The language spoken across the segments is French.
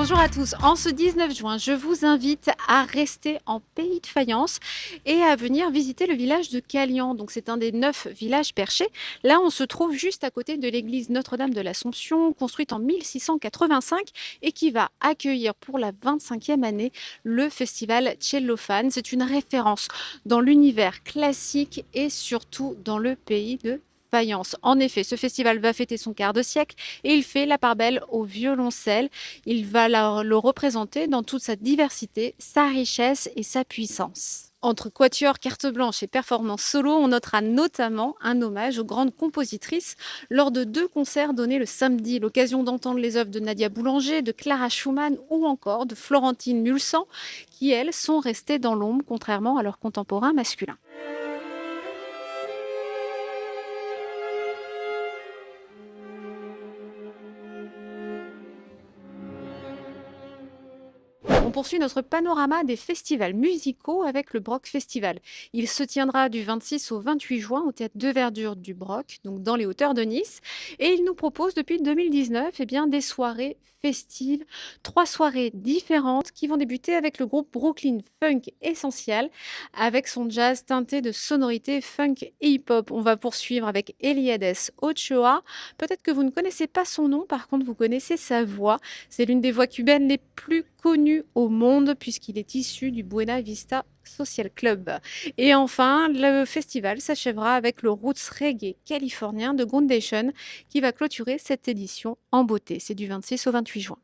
Bonjour à tous. En ce 19 juin, je vous invite à rester en pays de faïence et à venir visiter le village de Calian. Donc, c'est un des 9 villages perchés. Là, on se trouve juste à côté de l'église Notre-Dame de l'Assomption, construite en 1685 et qui va accueillir pour la 25e année le festival Cellophane. C'est une référence dans l'univers classique et surtout dans le pays de faïence. En effet, ce festival va fêter son quart de siècle et il fait la part belle au violoncelle. Il va le représenter dans toute sa diversité, sa richesse et sa puissance. Entre quatuor, carte blanche et performance solo, on notera notamment un hommage aux grandes compositrices lors de 2 concerts donnés le samedi. L'occasion d'entendre les œuvres de Nadia Boulanger, de Clara Schumann ou encore de Florentine Mulsan, qui elles sont restées dans l'ombre contrairement à leurs contemporains masculins. On poursuit notre panorama des festivals musicaux avec le Broc Festival. Il se tiendra du 26 au 28 juin au Théâtre de Verdure du Broc, donc dans les hauteurs de Nice. Et il nous propose depuis 2019 des soirées festives, 3 soirées différentes qui vont débuter avec le groupe Brooklyn Funk Essential, avec son jazz teinté de sonorités funk et hip-hop. On va poursuivre avec Eliades Ochoa. Peut-être que vous ne connaissez pas son nom, par contre vous connaissez sa voix. C'est l'une des voix cubaines les plus connues au monde puisqu'il est issu du Buena Vista Social Club. Et enfin, le festival s'achèvera avec le roots reggae californien de Groundation qui va clôturer cette édition en beauté. C'est du 26 au 28 juin.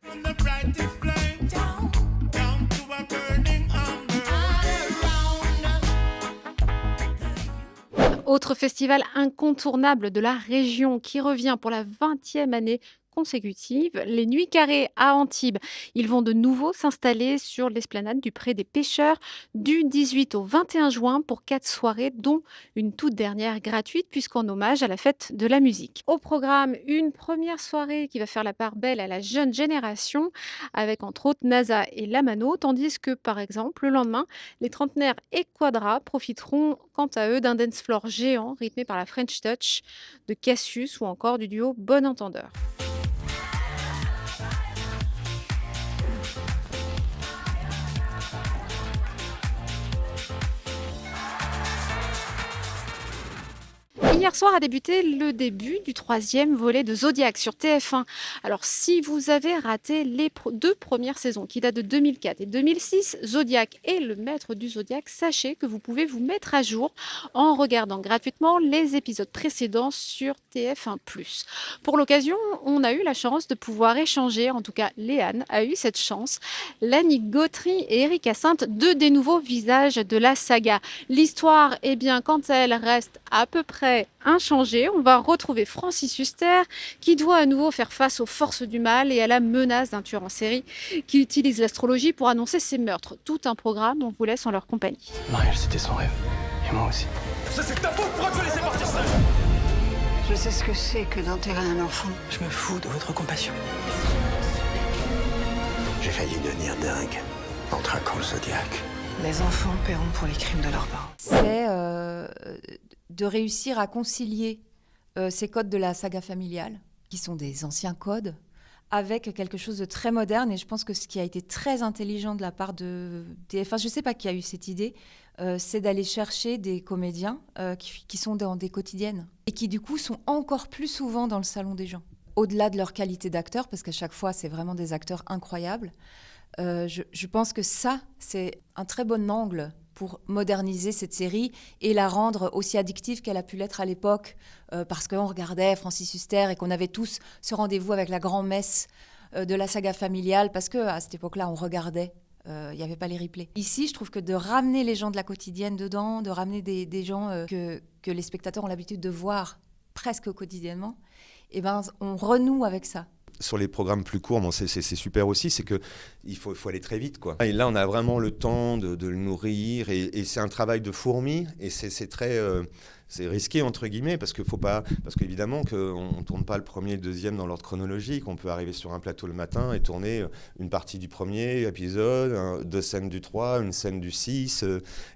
Autre festival incontournable de la région qui revient pour la 20e année consécutive, les Nuits Carrées à Antibes. Ils vont de nouveau s'installer sur l'esplanade du Pré des Pêcheurs du 18 au 21 juin pour 4 soirées, dont une toute dernière gratuite puisqu'en hommage à la fête de la musique. Au programme, une première soirée qui va faire la part belle à la jeune génération avec entre autres NASA et Lamano, tandis que par exemple le lendemain, les trentenaires et Quadra profiteront quant à eux d'un dance floor géant rythmé par la French Touch de Cassius ou encore du duo Bon Entendeur. Hier soir a débuté le début du 3e volet de Zodiac sur TF1. Alors si vous avez raté les 2 premières saisons qui datent de 2004 et 2006, Zodiac est le maître du Zodiac, sachez que vous pouvez vous mettre à jour en regardant gratuitement les épisodes précédents sur TF1+. Pour l'occasion, on a eu la chance de pouvoir échanger, en tout cas Léane a eu cette chance, Lani Gautry et Eric Hyacinthe, 2 des nouveaux visages de la saga. L'histoire, quant à elle, reste à peu près inchangée. On va retrouver Francis Huster qui doit à nouveau faire face aux forces du mal et à la menace d'un tueur en série qui utilise l'astrologie pour annoncer ses meurtres. Tout un programme, on vous laisse en leur compagnie. Marielle, c'était son rêve. Et moi aussi. Ça, c'est ta faute. Pourquoi tu as laissé partir ça? Je sais ce que c'est que d'enterrer un enfant. Je me fous de votre compassion. J'ai failli devenir dingue en traquant le Zodiac. Les enfants paieront pour les crimes de leurs parents. C'est de réussir à concilier ces codes de la saga familiale, qui sont des anciens codes, avec quelque chose de très moderne. Et je pense que ce qui a été très intelligent de la part de TF1, je ne sais pas qui a eu cette idée, c'est d'aller chercher des comédiens qui sont dans des quotidiennes et qui du coup sont encore plus souvent dans le salon des gens. Au-delà de leur qualité d'acteur, parce qu'à chaque fois c'est vraiment des acteurs incroyables, je pense que ça, c'est un très bon angle pour moderniser cette série et la rendre aussi addictive qu'elle a pu l'être à l'époque, parce qu'on regardait Francis Huster et qu'on avait tous ce rendez-vous avec la grand-messe de la saga familiale, parce qu'à cette époque-là, on regardait, il n'y avait pas les replays. Ici, je trouve que de ramener les gens de la quotidienne dedans, de ramener des gens que les spectateurs ont l'habitude de voir presque quotidiennement, on renoue avec ça. Sur les programmes plus courts, c'est super aussi, c'est qu'il faut aller très vite, quoi. Et là, on a vraiment le temps de le nourrir, et c'est un travail de fourmi, et c'est très c'est risqué entre guillemets parce qu'évidemment qu'on ne tourne pas le premier et le deuxième dans l'ordre chronologique. On peut arriver sur un plateau le matin et tourner une partie du premier épisode, 2 scènes du 3, une scène du 6.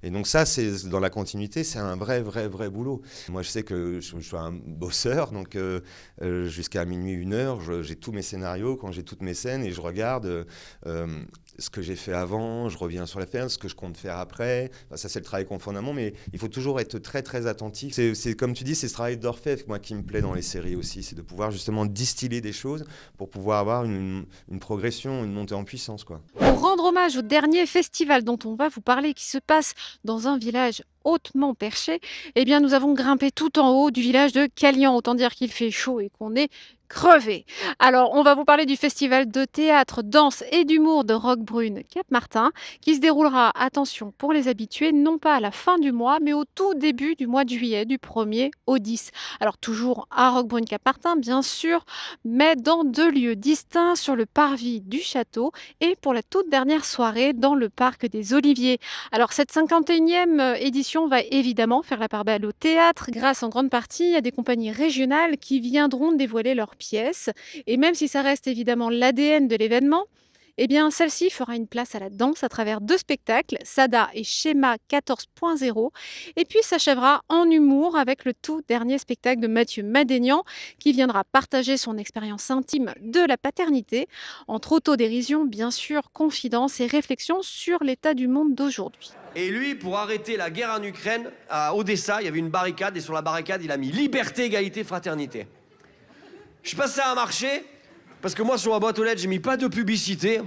Et donc ça, c'est dans la continuité, c'est un vrai boulot. Moi, je sais que je suis un bosseur, donc jusqu'à minuit, 1h, j'ai tous mes scénarios, quand j'ai toutes mes scènes et je regarde ce que j'ai fait avant, je reviens sur la scène, ce que je compte faire après. Enfin, ça, c'est le travail qu'on fait en amont, mais il faut toujours être très attentif. C'est comme tu dis, c'est ce travail d'orfèvre, moi, qui me plaît dans les séries aussi, c'est de pouvoir justement distiller des choses pour pouvoir avoir une progression, une montée en puissance, quoi. Pour rendre hommage au dernier festival dont on va vous parler, qui se passe dans un village hautement perché, eh bien nous avons grimpé tout en haut du village de Calian. Autant dire qu'il fait chaud et qu'on est crevé. Alors, on va vous parler du festival de théâtre, danse et d'humour de Roquebrune Cap-Martin, qui se déroulera, attention pour les habitués, non pas à la fin du mois, mais au tout début du mois de juillet, du 1er au 10. Alors, toujours à Roquebrune Cap-Martin, bien sûr, mais dans 2 lieux distincts sur le parvis du château et pour la toute dernière soirée dans le parc des Oliviers. Alors, cette 51e édition va évidemment faire la part belle au théâtre, grâce en grande partie à des compagnies régionales qui viendront dévoiler leurs pièces. Et même si ça reste évidemment l'ADN de l'événement, eh bien celle-ci fera une place à la danse à travers 2 spectacles, Sada et Schéma 14.0, et puis s'achèvera en humour avec le tout dernier spectacle de Mathieu Madénian, qui viendra partager son expérience intime de la paternité, entre autodérision, bien sûr, confidence et réflexion sur l'état du monde d'aujourd'hui. Et lui, pour arrêter la guerre en Ukraine, à Odessa, il y avait une barricade, et sur la barricade, il a mis liberté, égalité, fraternité. Je suis passé à un marché, parce que moi, sur ma boîte aux lettres, j'ai mis pas de publicité.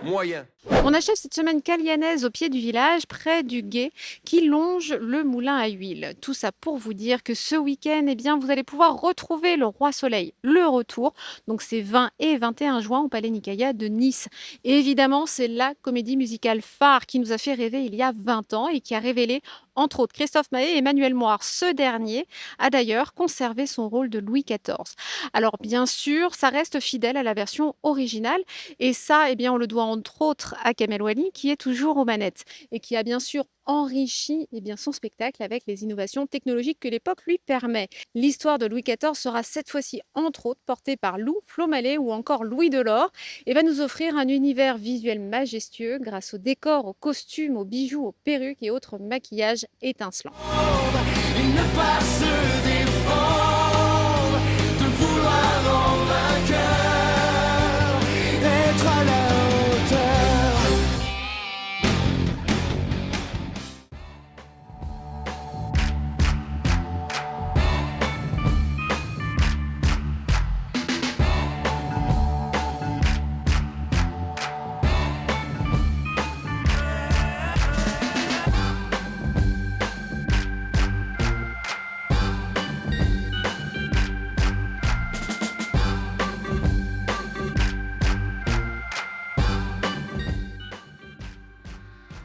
Moyen. On achève cette semaine calianaise au pied du village, près du gué, qui longe le moulin à huile. Tout ça pour vous dire que ce week-end, eh bien, vous allez pouvoir retrouver le Roi Soleil, le retour. Donc c'est 20 et 21 juin au Palais Nicaïa de Nice. Et évidemment, c'est la comédie musicale phare qui nous a fait rêver il y a 20 ans et qui a révélé entre autres Christophe Maé et Emmanuel Moir. Ce dernier a d'ailleurs conservé son rôle de Louis XIV. Alors bien sûr, ça reste fidèle à la version originale et ça, eh bien, on le doit entre autres à Kamel Wally qui est toujours aux manettes et qui a bien sûr enrichi son spectacle avec les innovations technologiques que l'époque lui permet. L'histoire de Louis XIV sera cette fois-ci entre autres portée par Lou Flomalet ou encore Louis Delort et va nous offrir un univers visuel majestueux grâce aux décors, aux costumes, aux bijoux, aux perruques et autres maquillages étincelants. Il ne passe